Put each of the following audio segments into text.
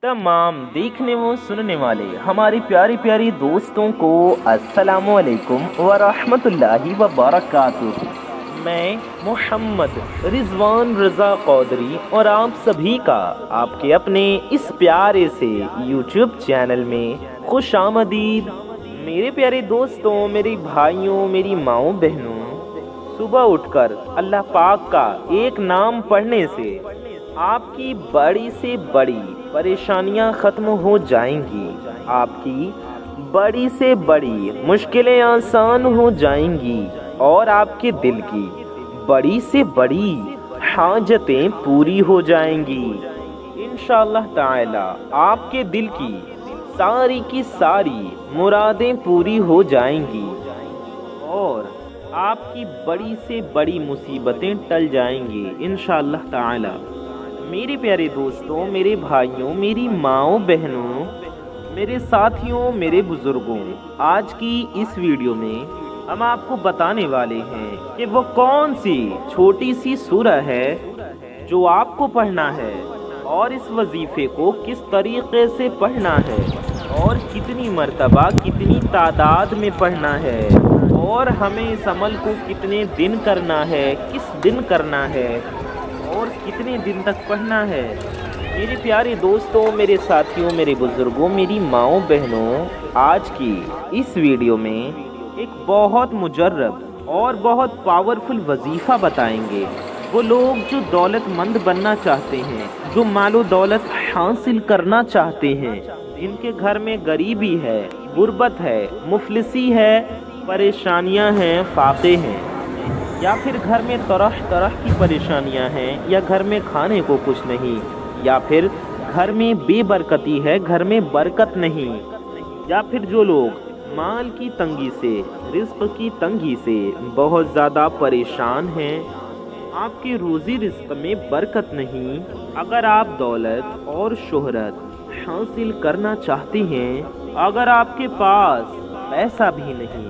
तमाम देखने व सुनने वाले हमारे प्यारे प्यारे दोस्तों को अस्सलामु अलैकुम व रहमतुल्लाहि व बरकातुहू। मैं मोहम्मद रिजवान रज़ा कौदरी और आप सभी का आपके अपने इस प्यारे से यूट्यूब चैनल में खुश आमदीद। मेरे प्यारे दोस्तों, मेरे भाइयों, मेरी माँओं बहनों, सुबह उठकर अल्लाह पाक का एक नाम पढ़ने से आपकी बड़ी से बड़ी परेशानियां ख़त्म हो जाएंगी, आपकी बड़ी से बड़ी मुश्किलें आसान हो जाएंगी और आपके दिल की बड़ी से बड़ी हाजतें पूरी हो जाएंगी। इंशाअल्लाह ताला आपके दिल की सारी मुरादें पूरी हो जाएंगी और आपकी बड़ी से बड़ी मुसीबतें टल जाएंगी इंशाअल्लाह ताला। मेरे प्यारे दोस्तों, मेरे भाइयों, मेरी माँओं बहनों, मेरे साथियों, मेरे बुज़ुर्गों, आज की इस वीडियो में हम आपको बताने वाले हैं कि वो कौन सी छोटी सी सूरह है जो आपको पढ़ना है और इस वजीफ़े को किस तरीक़े से पढ़ना है और कितनी मर्तबा कितनी तादाद में पढ़ना है और हमें इस अमल को कितने दिन करना है, किस दिन करना है और कितने दिन तक पढ़ना है। मेरे प्यारे दोस्तों, मेरे साथियों, मेरे बुज़ुर्गों, मेरी माँओं बहनों, आज की इस वीडियो में एक बहुत मुजर्रब और बहुत पावरफुल वजीफ़ा बताएंगे। वो लोग जो दौलतमंद बनना चाहते हैं, जो मालो दौलत हासिल करना चाहते हैं, जिनके घर में गरीबी है, गुर्बत है, मुफलिसी है, परेशानियां हैं, फाक़े हैं, या फिर घर में तरह तरह की परेशानियां हैं, या घर में खाने को कुछ नहीं, या फिर घर में बेबरकती है, घर में बरकत नहीं, या फिर जो लोग माल की तंगी से, रिज़्क़ की तंगी से बहुत ज़्यादा परेशान हैं, आपकी रोज़ी रिज़्क़ में बरकत नहीं। अगर आप दौलत और शोहरत हासिल करना चाहते हैं, अगर आपके पास पैसा भी नहीं,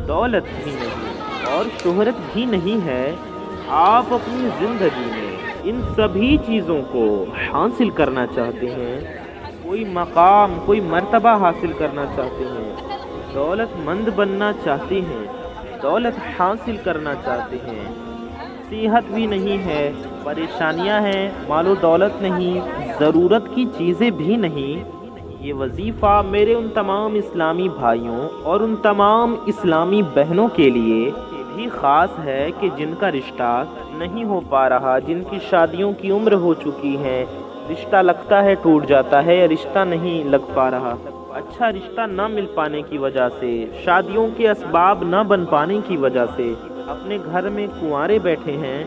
दौलत भी नहीं और शोहरत भी नहीं है, आप अपनी ज़िंदगी में इन सभी चीज़ों को हासिल करना चाहते हैं, कोई मकाम, कोई मर्तबा हासिल करना चाहते हैं, दौलतमंद बनना चाहते हैं, दौलत हासिल करना चाहते हैं, सेहत भी नहीं है, परेशानियां हैं, मालो दौलत नहीं, ज़रूरत की चीज़ें भी नहीं, ये वजीफ़ा मेरे उन तमाम इस्लामी भाइयों और उन तमाम इस्लामी बहनों के लिए भी ख़ास है कि जिनका रिश्ता नहीं हो पा रहा, जिनकी शादियों की उम्र हो चुकी है, रिश्ता लगता है टूट जाता है या रिश्ता नहीं लग पा रहा, अच्छा रिश्ता ना मिल पाने की वजह से, शादियों के असबाब ना बन पाने की वजह से अपने घर में कुंवारे बैठे हैं,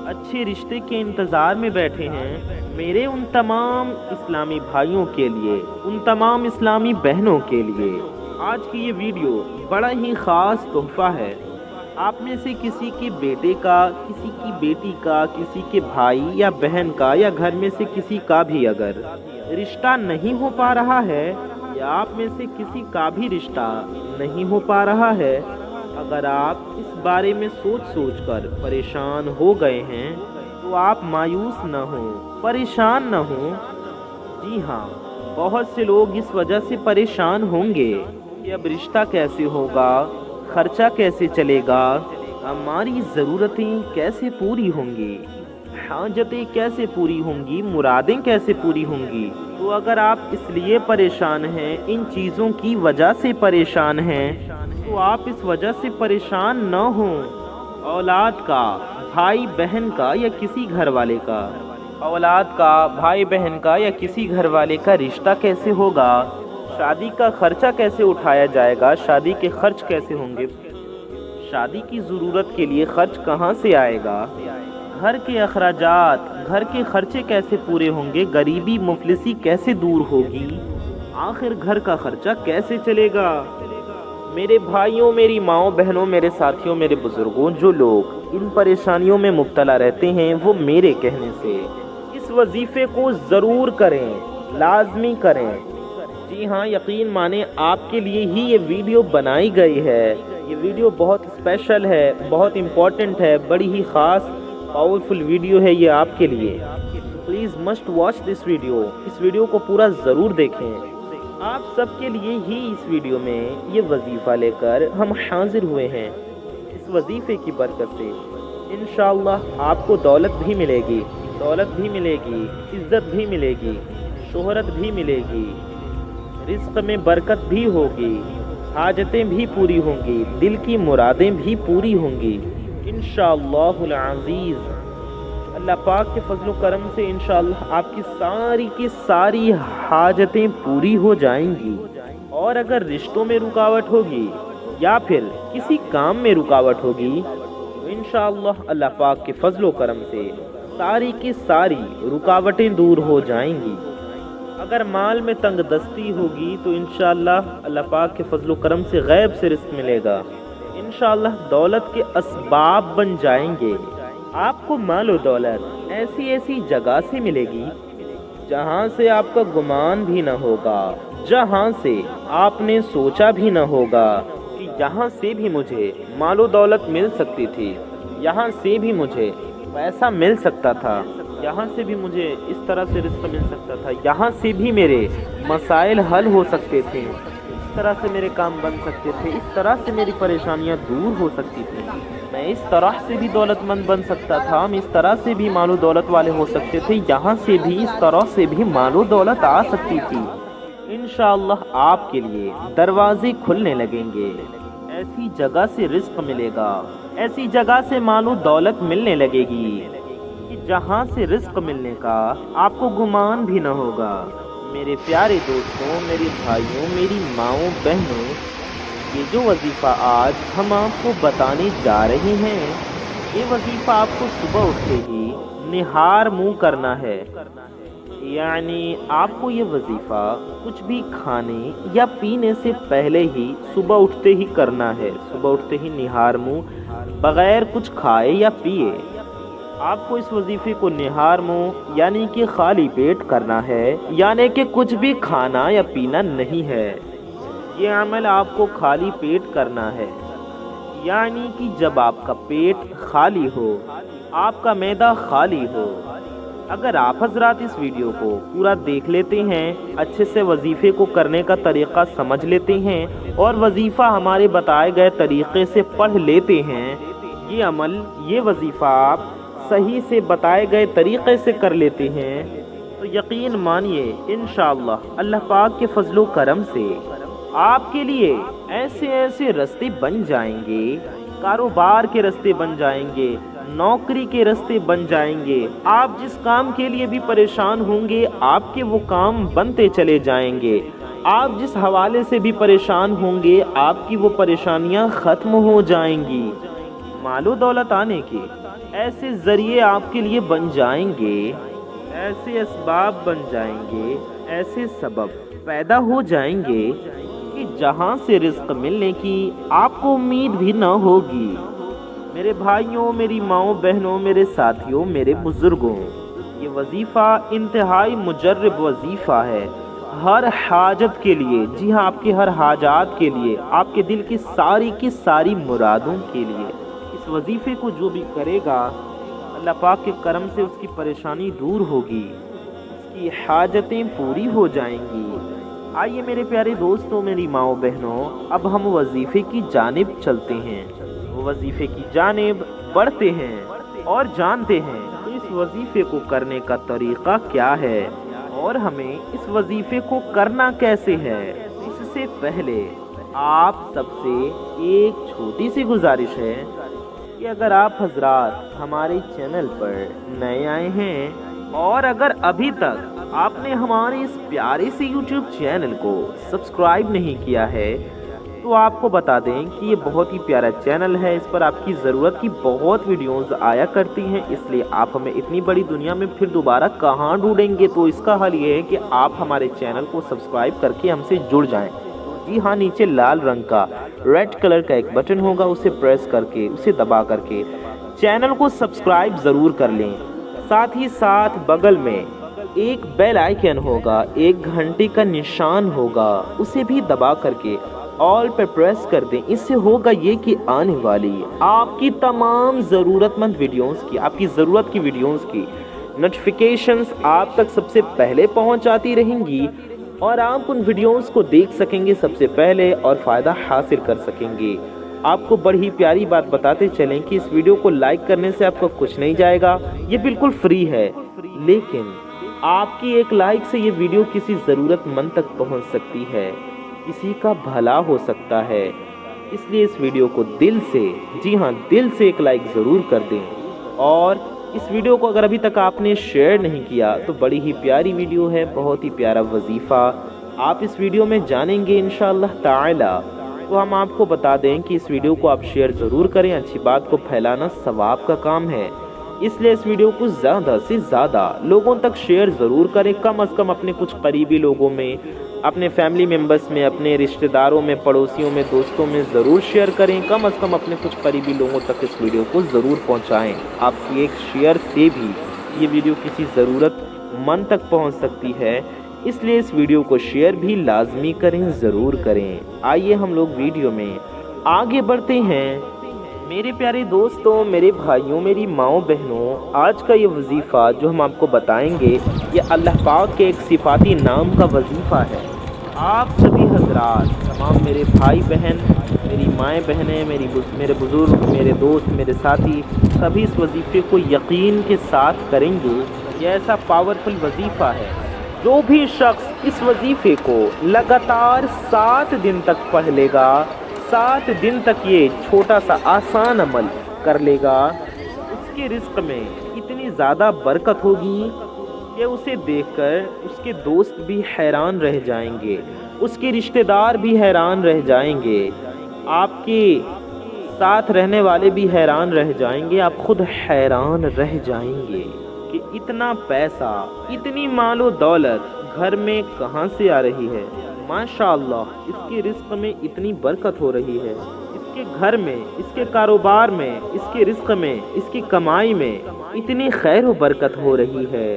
अच्छे रिश्ते के इंतज़ार में बैठे हैं। मेरे उन तमाम इस्लामी भाइयों के लिए, उन तमाम इस्लामी बहनों के लिए आज की ये वीडियो बड़ा ही ख़ास तोहफ़ा है। आप में से किसी के बेटे का, किसी की बेटी का, किसी के भाई या बहन का, या घर में से किसी का भी अगर रिश्ता नहीं हो पा रहा है, या आप में से किसी का भी रिश्ता नहीं हो पा रहा है, अगर आप इस बारे में सोच सोच कर परेशान हो गए हैं, तो आप मायूस न हो, परेशान न हो। जी हाँ, बहुत से लोग इस वजह से परेशान होंगे कि अब रिश्ता कैसे होगा, खर्चा कैसे चलेगा, हमारी ज़रूरतें कैसे पूरी होंगी, हाजतें कैसे पूरी होंगी, मुरादें कैसे पूरी होंगी। तो अगर आप इसलिए परेशान हैं, इन चीज़ों की वजह से परेशान हैं, तो आप इस वजह से परेशान न हों। औलाद का, भाई बहन का या किसी घर वाले का, औलाद का, भाई बहन का या किसी घर वाले का रिश्ता कैसे होगा, शादी का खर्चा कैसे उठाया जाएगा, शादी के खर्च कैसे होंगे, शादी की ज़रूरत के लिए खर्च कहाँ से आएगा, घर के अखराजात, घर के खर्चे कैसे पूरे होंगे, गरीबी मुफलिसी कैसे दूर होगी, आखिर घर का खर्चा कैसे चलेगा। मेरे भाइयों, मेरी माँओं बहनों, मेरे साथियों, मेरे बुज़ुर्गों, जो लोग इन परेशानियों में मुब्तला रहते हैं, वो मेरे कहने से इस वजीफ़े को ज़रूर करें, लाजमी करें। जी हाँ, यकीन माने आपके लिए ही ये वीडियो बनाई गई है। ये वीडियो बहुत स्पेशल है, बहुत इम्पोर्टेंट है, बड़ी ही ख़ास पावरफुल वीडियो है ये आपके लिए। तो please must watch this video. इस वीडियो को पूरा ज़रूर देखें। आप सबके लिए ही इस वीडियो में ये वजीफ़ा लेकर हम हाजिर हुए हैं। इस वजीफ़े की बरकत से इंशाअल्लाह आपको दौलत भी मिलेगी, इज़्ज़त भी मिलेगी, शोहरत भी मिलेगी, रिज़्क़ में बरकत भी होगी, हाजतें भी पूरी होंगी, दिल की मुरादें भी पूरी होंगी इंशाअल्लाहुल अज़ीज़। अल्लाह पाक के फजल करम से इंशाअल्लाह आपकी सारी की सारी हाजतें पूरी हो जाएंगी। और अगर रिश्तों में रुकावट होगी या फिर किसी काम में रुकावट होगी तो इंशाअल्लाह अल्लाह पाक के फजल करम से सारी की सारी रुकावटें दूर हो जाएंगी। अगर माल में तंगदस्ती होगी तो इंशाअल्लाह अल्लाह पाक के फजल करम से गैब से रिज़्क़ मिलेगा। इंशाअल्लाह दौलत के असबाब बन जाएंगे। आपको माल और दौलत ऐसी ऐसी जगह से मिलेगी जहाँ से आपका गुमान भी न होगा, जहाँ से आपने सोचा भी न होगा कि यहाँ से भी मुझे माल और दौलत मिल सकती थी, यहाँ से भी मुझे पैसा मिल सकता था, यहाँ से भी मुझे इस तरह से रिज़्क़ मिल सकता था, यहाँ से भी मेरे मसाइल हल हो सकते थे, इस तरह से मेरे काम बन सकते थे, इस तरह से मेरी परेशानियाँ दूर हो सकती थी, मैं इस तरह से भी दौलतमंद बन सकता था, मैं इस तरह से भी मालो दौलत वाले हो सकते थे, यहाँ से भी इस तरह से भी मालो दौलत आ सकती थी। इंशाअल्लाह आपके लिए दरवाजे खुलने लगेंगे, ऐसी जगह से रिज़्क़ मिलेगा, ऐसी जगह से मालो दौलत मिलने लगेगी कि जहाँ से रिज़्क़ मिलने का आपको गुमान भी न होगा। मेरे प्यारे दोस्तों, मेरे भाइयों, मेरी माँओं, बहनों, ये जो वजीफ़ा आज हम आपको बताने जा रहे हैं, ये वजीफ़ा आपको सुबह उठते ही निहार मुँह करना है। यानी आपको ये वजीफ़ा कुछ भी खाने या पीने से पहले ही सुबह उठते ही करना है। सुबह उठते ही निहार मुँह, बग़ैर कुछ खाए या पिए आपको इस वजीफ़े को निहार मुँह यानी कि खाली पेट करना है, यानी कि कुछ भी खाना या पीना नहीं है। ये अमल आपको खाली पेट करना है, यानी कि जब आपका पेट खाली हो, आपका मैदा खाली हो। अगर आप हजरात इस वीडियो को पूरा देख लेते हैं, अच्छे से वजीफ़े को करने का तरीक़ा समझ लेते हैं और वजीफ़ा हमारे बताए गए तरीक़े से पढ़ लेते हैं, ये अमल, ये वजीफ़ा आप सही से बताए गए तरीक़े से कर लेते हैं, तो यकीन मानिए इंशाअल्लाह अल्लाह पाक के फजलो करम से आपके लिए ऐसे ऐसे रास्ते बन जाएंगे, कारोबार के रास्ते बन जाएंगे, नौकरी के रास्ते बन जाएंगे। आप जिस काम के लिए भी परेशान होंगे, आपके वो काम बनते चले जाएंगे। आप जिस हवाले से भी परेशान होंगे, आपकी वो परेशानियां ख़त्म हो जाएंगी। मालो दौलत आने के ऐसे ज़रिए आपके लिए बन जाएंगे, ऐसे असबाब बन जाएंगे, ऐसे सबब पैदा हो जाएंगे कि जहां से रिज़्क़ मिलने की आपको उम्मीद भी न होगी। मेरे भाइयों, मेरी माँओं, बहनों, मेरे साथियों, मेरे बुज़ुर्गों, ये वजीफ़ा इंतहाई मुजर्रब वजीफ़ा है हर हाजत के लिए। जी हाँ, आपके हर हाजात के लिए, आपके दिल की सारी मुरादों के लिए। इस वजीफ़े को जो भी करेगा, अल्लाह पाक के करम से उसकी परेशानी दूर होगी, उसकी हाजतें पूरी हो जाएंगी। आइए मेरे प्यारे दोस्तों, मेरी माँओं, बहनों, अब हम वजीफ़े की जानिब चलते हैं, वजीफ़े की जानिब बढ़ते हैं और जानते हैं तो इस वजीफ़े को करने का तरीक़ा क्या है और हमें इस वजीफ़े को करना कैसे है। इससे पहले आप सबसे एक छोटी सी गुजारिश है कि अगर आप हजरात हमारे चैनल पर नए आए हैं और अगर अभी तक आपने हमारे इस प्यारे से YouTube चैनल को सब्सक्राइब नहीं किया है, तो आपको बता दें कि ये बहुत ही प्यारा चैनल है। इस पर आपकी ज़रूरत की बहुत वीडियोस आया करती हैं, इसलिए आप हमें इतनी बड़ी दुनिया में फिर दोबारा कहाँ ढूंढेंगे। तो इसका हल ये है कि आप हमारे चैनल को सब्सक्राइब करके हमसे जुड़ जाएं। जी हाँ, नीचे लाल रंग का रेड कलर का एक बटन होगा, उसे प्रेस करके, उसे दबा करके चैनल को सब्सक्राइब ज़रूर कर लें। साथ ही साथ बगल में एक बेल आइकन होगा, एक घंटे का निशान होगा, उसे भी दबा करके ऑल पे प्रेस कर दें। इससे होगा ये कि आने वाली आपकी तमाम ज़रूरतमंद वीडियोस की, आपकी ज़रूरत की वीडियोस की नोटिफिकेशंस आप तक सबसे पहले पहुंच जाती रहेंगी और आप उन वीडियोस को देख सकेंगे सबसे पहले और फ़ायदा हासिल कर सकेंगे। आपको बड़ी प्यारी बात बताते चलें कि इस वीडियो को लाइक करने से आपको कुछ नहीं जाएगा, ये बिल्कुल फ्री है, लेकिन आपकी एक लाइक से ये वीडियो किसी ज़रूरतमंद तक पहुंच सकती है, किसी का भला हो सकता है। इसलिए इस वीडियो को दिल से, जी हाँ दिल से एक लाइक ज़रूर कर दें। और इस वीडियो को अगर अभी तक आपने शेयर नहीं किया तो बड़ी ही प्यारी वीडियो है, बहुत ही प्यारा वजीफ़ा आप इस वीडियो में जानेंगे इंशाअल्लाह ताला। तो हम आपको बता दें कि इस वीडियो को आप शेयर ज़रूर करें, अच्छी बात को फैलाना सवाब का काम है, इसलिए इस वीडियो को ज़्यादा से ज़्यादा लोगों तक शेयर ज़रूर करें। कम से कम अपने कुछ करीबी लोगों में, अपने फैमिली मेम्बर्स में, अपने रिश्तेदारों में, पड़ोसियों में, दोस्तों में ज़रूर शेयर करें। कम से कम अपने कुछ करीबी लोगों तक इस वीडियो को ज़रूर पहुंचाएं। आपकी एक शेयर से भी ये वीडियो किसी ज़रूरतमंद तक पहुंच सकती है, इसलिए इस वीडियो को शेयर भी लाजमी करें, ज़रूर करें। आइए हम लोग वीडियो में आगे बढ़ते हैं। मेरे प्यारे दोस्तों, मेरे भाइयों, मेरी माओ बहनों, आज का ये वजीफ़ा जो हम आपको बताएंगे ये अल्लाह पाक के एक सिफाती नाम का वजीफ़ा है। आप सभी हजरात, तमाम मेरे भाई बहन, मेरी माएँ बहनें, मेरे बुज़ुर्ग, मेरे दोस्त, मेरे साथी, सभी इस वजीफ़े को यकीन के साथ करेंगे। ये ऐसा पावरफुल वजीफ़ा है, जो भी शख्स इस वजीफ़े को लगातार 7 दिन तक पढ़ लेगा, 7 दिन तक ये छोटा सा आसान अमल कर लेगा, उसके रिज़्क़ में इतनी ज़्यादा बरकत होगी कि उसे देखकर उसके दोस्त भी हैरान रह जाएंगे, उसके रिश्तेदार भी हैरान रह जाएंगे, आपके साथ रहने वाले भी हैरान रह जाएंगे, आप खुद हैरान रह जाएंगे कि इतना पैसा, इतनी मालो दौलत घर में कहाँ से आ रही है। माशाअल्लाह, इसके रिज़्क़ में इतनी बरकत हो रही है, इसके घर में, इसके कारोबार में, इसके रिज़्क़ में, इसकी कमाई में इतनी खैर व बरकत हो रही है।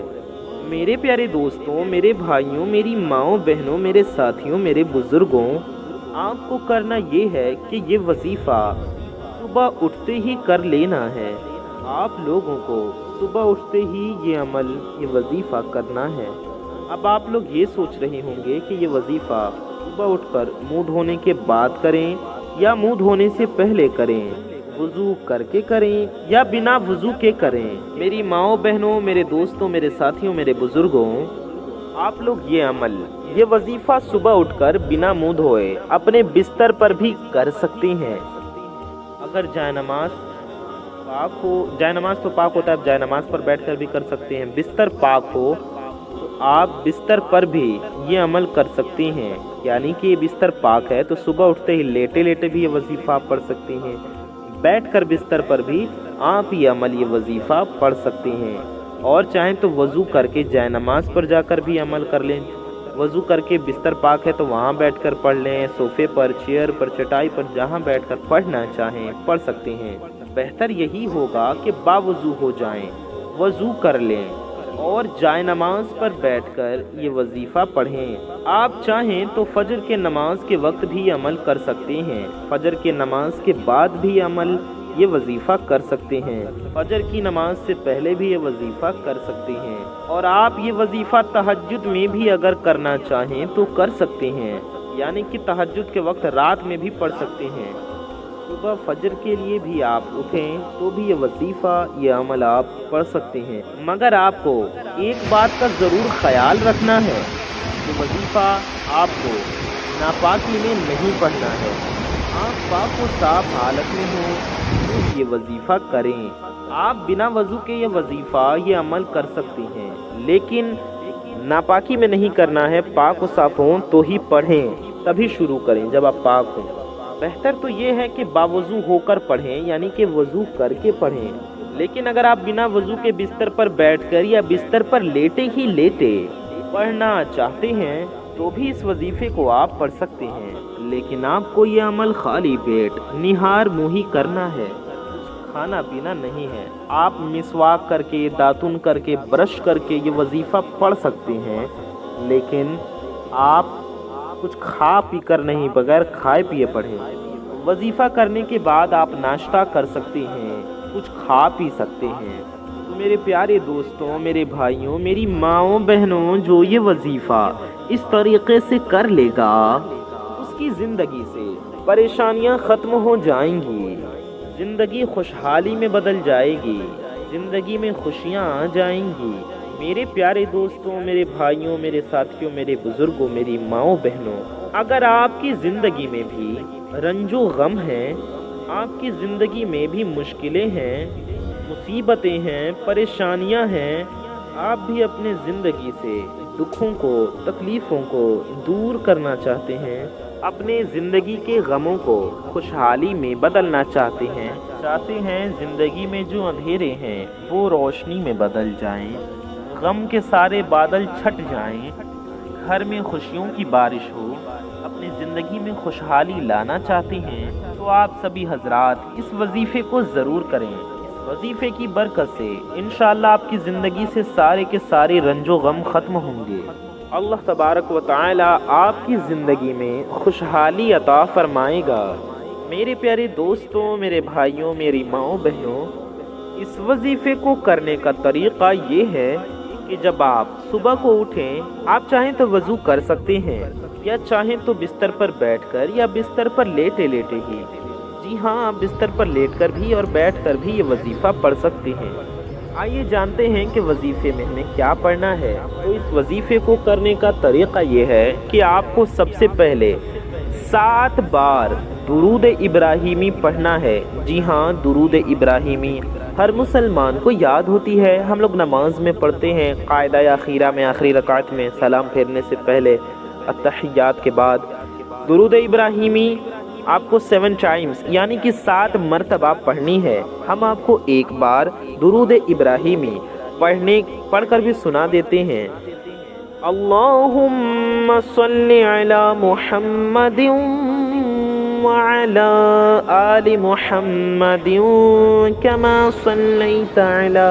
मेरे प्यारे दोस्तों, मेरे भाइयों, मेरी माओ बहनों, मेरे साथियों, मेरे बुज़ुर्गों, आपको करना ये है कि ये वजीफ़ा सुबह उठते ही कर लेना है। आप लोगों को सुबह उठते ही ये अमल, ये वजीफ़ा करना है। अब आप लोग ये सोच रहे होंगे कि ये वजीफ़ा सुबह उठकर मुंह धोने के बाद करें या मुंह धोने से पहले करें, वज़ू करके करें या बिना वज़ू के करें। मेरी माओ बहनों, मेरे दोस्तों, मेरे साथियों, मेरे बुज़ुर्गों, आप लोग ये अमल, ये वजीफ़ा सुबह उठकर बिना मुंह धोए अपने बिस्तर पर भी कर सकते हैं। अगर जायनमाज पाक हो, जायनमाज तो पाक होता है, आप जायनमाज पर बैठकर भी कर सकते हैं। बिस्तर पाक हो तो आप बिस्तर पर भी ये अमल कर सकते हैं, यानी कि ये बिस्तर पाक है तो सुबह उठते ही लेटे लेटे भी ये वजीफ़ा पढ़ सकते हैं, बैठकर बिस्तर पर भी आप ये अमल, ये वजीफ़ा पढ़ सकते हैं। और चाहें तो वज़ू करके जायनमाज पर जाकर भी अमल कर लें। वज़ू करके बिस्तर पाक है तो वहाँ बैठकर पढ़ लें, सोफ़े पर, चेयर पर, चटाई पर, जहाँ बैठकर पढ़ना चाहें पढ़ सकते हैं। बेहतर यही होगा कि बावज़ू हो जाएं, वज़ू कर लें और जायनमाज पर बैठकर ये वजीफ़ा पढ़ें। आप चाहें तो फजर के नमाज के वक्त भी अमल कर सकते हैं, फजर के नमाज के बाद भी अमल, ये वजीफ़ा कर सकते हैं, फजर की नमाज से पहले भी ये वजीफ़ा कर सकते हैं। और आप ये वजीफ़ा तहज्जुद में भी अगर करना चाहें तो कर सकते हैं, यानी कि तहज्जुद के वक्त रात में भी पढ़ सकते हैं। सुबह फजर के लिए भी आप उठें तो भी ये वजीफ़ा, ये अमल आप पढ़ सकते हैं। मगर आपको एक बात का ज़रूर ख्याल रखना है कि वजीफ़ा आपको नापाकी में नहीं पढ़ना है। आप पाक व साफ हालत में हो तो ये वजीफ़ा करें। आप बिना वज़ू के ये वजीफ़ा, ये अमल कर सकते हैं, लेकिन नापाकी में नहीं करना है। पाक व साफ हों तो ही पढ़ें, तभी शुरू करें जब आप पाक हों। बेहतर तो ये है कि बावज़ू होकर पढ़ें, यानी कि वज़ू करके पढ़ें। लेकिन अगर आप बिना वज़ू के बिस्तर पर बैठकर या बिस्तर पर लेटे ही लेटे पढ़ना चाहते हैं तो भी इस वजीफ़े को आप पढ़ सकते हैं। लेकिन आपको ये अमल खाली पेट, निहार मुँह करना है, खाना पीना नहीं है। आप मिसवाक करके, दातुन करके, ब्रश करके ये वजीफ़ा पढ़ सकते हैं, लेकिन आप कुछ खा पी कर नहीं, बगैर खाए पिए पढ़ें। वजीफ़ा करने के बाद आप नाश्ता कर सकते हैं, कुछ खा पी सकते हैं। تو میرے پیارے دوستوں، میرے بھائیوں، میری ماؤں بہنوں، جو یہ وظیفہ اس طریقے سے کر لے گا اس کی زندگی سے پریشانیاں ختم ہو جائیں گی، زندگی خوشحالی میں بدل جائے گی، زندگی میں خوشیاں آ جائیں گی۔ میرے پیارے دوستوں، میرے بھائیوں، میرے ساتھیوں، میرے بزرگوں، میری ماؤں بہنوں، اگر آپ کی زندگی میں بھی رنج و غم ہیں، آپ کی زندگی میں بھی مشکلیں ہیں، مصیبتیں ہیں، پریشانیاں ہیں، آپ بھی اپنے زندگی سے دکھوں کو، تکلیفوں کو دور کرنا چاہتے ہیں، اپنے زندگی کے غموں کو خوشحالی میں بدلنا چاہتے ہیں زندگی میں جو اندھیرے ہیں وہ روشنی میں بدل جائیں، غم کے سارے بادل چھٹ جائیں، گھر میں خوشیوں کی بارش ہو، اپنی زندگی میں خوشحالی لانا چاہتے ہیں تو آپ سبھی حضرات اس وظیفے کو ضرور کریں۔ اس وظیفے کی برکت سے انشاءاللہ آپ کی زندگی سے سارے کے سارے رنج و غم ختم ہوں گے۔ اللہ تبارک و تعالی آپ کی زندگی میں خوشحالی عطا فرمائے گا۔ میرے پیارے دوستوں، میرے بھائیوں، میری ماؤں بہنوں، اس وظیفے کو کرنے کا طریقہ یہ ہے کہ جب آپ صبح کو اٹھیں، آپ چاہیں تو وضو کر سکتے ہیں یا چاہیں تو بستر پر بیٹھ کر یا بستر پر لیٹے لیٹے ہی، جی ہاں، آپ بستر پر لیٹ کر بھی اور بیٹھ کر بھی یہ وظیفہ پڑھ سکتے ہیں۔ آئیے جانتے ہیں کہ وظیفے میں ہمیں کیا پڑھنا ہے۔ تو اس وظیفے کو کرنے کا طریقہ یہ ہے کہ آپ کو سب سے پہلے 7 بار درود ابراہیمی پڑھنا ہے۔ جی ہاں، درود ابراہیمی ہر مسلمان کو یاد ہوتی ہے، ہم لوگ نماز میں پڑھتے ہیں، قاعدہ اخیرہ میں، آخری رکعت میں، سلام پھیرنے سے پہلے، التحیات کے بعد درود ابراہیمی آپ کو 7 ٹائمز یعنی کہ 7 مرتبہ پڑھنی ہے۔ ہم آپ کو ایک بار درود ابراہیمی پڑھ کر بھی سنا دیتے ہیں۔ اللہم صلی علی محمد وعلى آل محمد كما صليت على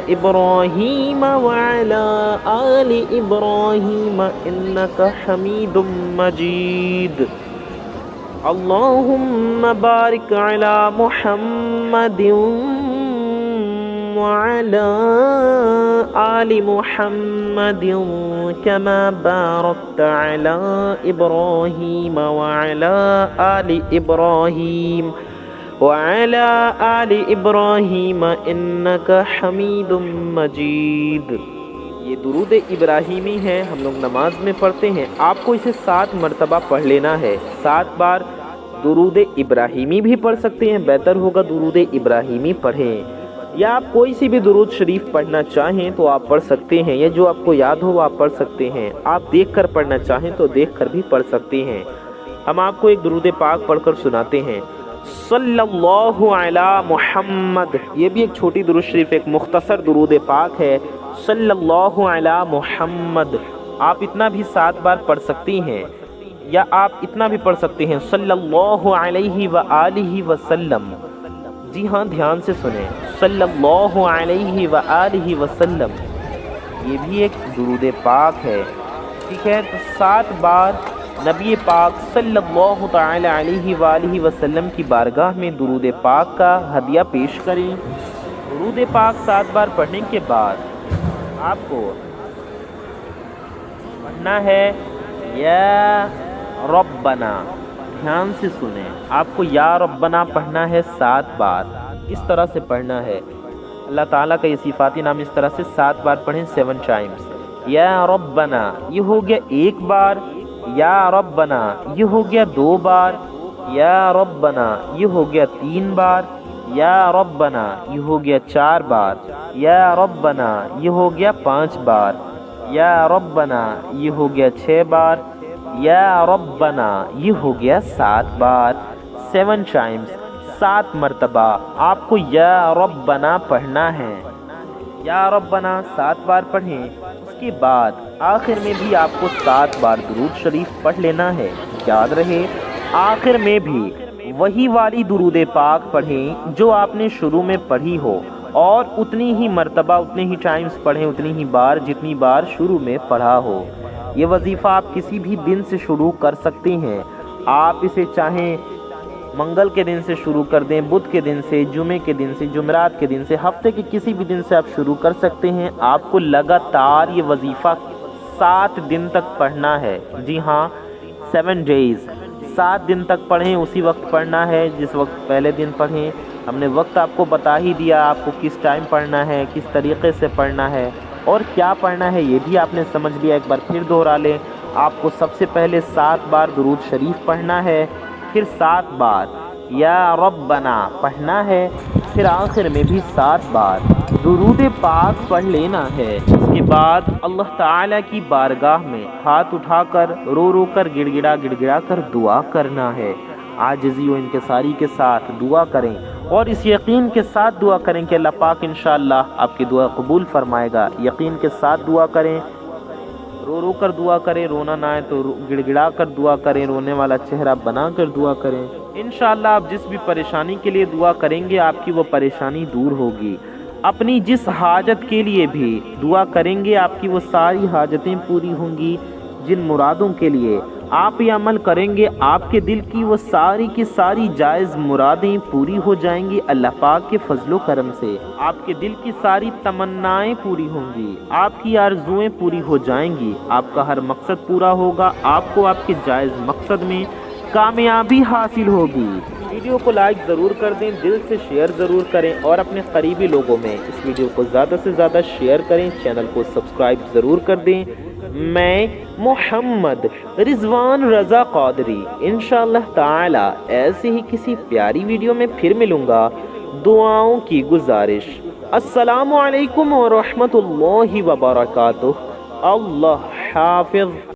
إبراهيم وعلى آل إبراهيم إنك حميد مجيد اللهم بارك على محمد وعلى آل محمد كما باركت على إبراهيم وعلى آل إبراهيم وعلى آل إبراهيم إنك حميد مجيد۔ یہ درود ابراہیمی ہے، ہم لوگ نماز میں پڑھتے ہیں، آپ کو اسے 7 مرتبہ پڑھ لینا ہے۔ 7 بار درود ابراہیمی بھی پڑھ سکتے ہیں، بہتر ہوگا درود ابراہیمی پڑھیں، یا آپ کوئی سی بھی درود شریف پڑھنا چاہیں تو آپ پڑھ سکتے ہیں، یا جو آپ کو یاد ہو آپ پڑھ سکتے ہیں، آپ دیکھ کر پڑھنا چاہیں تو دیکھ کر بھی پڑھ سکتے ہیں۔ ہم آپ کو ایک درود پاک پڑھ کر سناتے ہیں۔ صلی اللہ علی محمد، یہ بھی ایک چھوٹی درود شریف، ایک مختصر درود پاک ہے۔ صلی اللہ علی محمد، آپ اتنا بھی 7 بار پڑھ سکتی ہیں، یا آپ اتنا بھی پڑھ سکتے ہیں صلی اللہ علیہ وآلہ وسلم۔ جی ہاں، دھیان سے سنیں، صلی اللہ علیہ وآلہ وسلم، یہ بھی ایک درود پاک ہے، ٹھیک ہے؟ تو 7 بار نبی پاک صلی اللہ تعالی علیہ وآلہ وسلم کی بارگاہ میں درود پاک کا ہدیہ پیش کریں۔ درود پاک 7 بار پڑھنے کے بعد آپ کو پڑھنا ہے یا ربنا، دھیان سے سنیں، آپ کو یا ربنا پڑھنا ہے 7 بار، اس طرح سے پڑھنا ہے۔ اللہ تعالیٰ کا یہ صفاتی نام اس طرح سے 7 بار پڑھیں، 7 ٹائمز۔ یا ربنا یہ ہو گیا 1 بار، یا ربنا یہ ہو گیا 2 بار، یا ربنا یہ ہو گیا 3 بار، یا ربنا یہ ہو گیا 4 بار، یا ربنا یہ ہو گیا 5 بار، یا ربنا یہ ہو گیا 6 بار، یا ربنا یہ ہو گیا 7 بار۔ 7 ٹائمز، 7 مرتبہ آپ کو یا ربنا پڑھنا ہے۔ یا ربنا 7 بار پڑھیں، اس کے بعد آخر میں بھی آپ کو 7 بار درود شریف پڑھ لینا ہے۔ یاد رہے، آخر میں بھی وہی والی درود پاک پڑھیں جو آپ نے شروع میں پڑھی ہو، اور اتنی ہی مرتبہ، اتنے ہی ٹائمز پڑھیں، اتنی ہی بار جتنی بار شروع میں پڑھا ہو۔ یہ وظیفہ آپ کسی بھی دن سے شروع کر سکتے ہیں، آپ اسے چاہیں منگل کے دن سے شروع کر دیں، بدھ کے دن سے، جمعے کے دن سے، جمعرات کے دن سے، ہفتے کے کسی بھی دن سے آپ شروع کر سکتے ہیں۔ آپ کو لگاتار یہ وظیفہ 7 دن تک پڑھنا ہے۔ جی ہاں، 7 ڈیز، 7 دن تک پڑھیں، اسی وقت پڑھنا ہے جس وقت پہلے دن پڑھیں۔ ہم نے وقت آپ کو بتا ہی دیا، آپ کو کس ٹائم پڑھنا ہے، کس طریقے سے پڑھنا ہے اور کیا پڑھنا ہے یہ بھی آپ نے سمجھ لیا۔ ایک بار پھر دوہرا لیں، آپ کو سب سے پہلے 7 بار درود شریف پڑھنا ہے، پھر 7 بار یا ربنا پڑھنا ہے، پھر آخر میں بھی 7 بار درود پاک پڑھ لینا ہے۔ اس کے بعد اللہ تعالیٰ کی بارگاہ میں ہاتھ اٹھا کر رو رو کر گڑ گڑا کر دعا کرنا ہے۔ عاجزی و انکساری کے ساتھ دعا کریں اور اس یقین کے ساتھ دعا کریں کہ اللہ پاک انشاءاللہ آپ کی دعا قبول فرمائے گا۔ یقین کے ساتھ دعا کریں، رو رو کر دعا کریں، رونا نہ آئے تو گڑ گڑا کر دعا کریں، رونے والا چہرہ بنا کر دعا کریں۔ انشاءاللہ آپ جس بھی پریشانی کے لیے دعا کریں گے آپ کی وہ پریشانی دور ہوگی۔ اپنی جس حاجت کے لیے بھی دعا کریں گے آپ کی وہ ساری حاجتیں پوری ہوں گی۔ جن مرادوں کے لیے آپ یہ عمل کریں گے آپ کے دل کی وہ ساری کی ساری جائز مرادیں پوری ہو جائیں گی۔ اللہ پاک کے فضل و کرم سے آپ کے دل کی ساری تمنائیں پوری ہوں گی، آپ کی آرزویں پوری ہو جائیں گی، آپ کا ہر مقصد پورا ہوگا، آپ کو آپ کے جائز مقصد میں کامیابی حاصل ہوگی۔ ویڈیو کو لائک ضرور کر دیں، دل سے شیئر ضرور کریں اور اپنے قریبی لوگوں میں اس ویڈیو کو زیادہ سے زیادہ شیئر کریں۔ چینل کو سبسکرائب ضرور کر دیں۔ میں محمد رضوان رضا قادری انشاءاللہ تعالی ایسے ہی کسی پیاری ویڈیو میں پھر ملوں گا۔ دعاؤں کی گزارش۔ السلام علیکم ورحمۃ اللہ وبرکاتہ۔ اللہ حافظ۔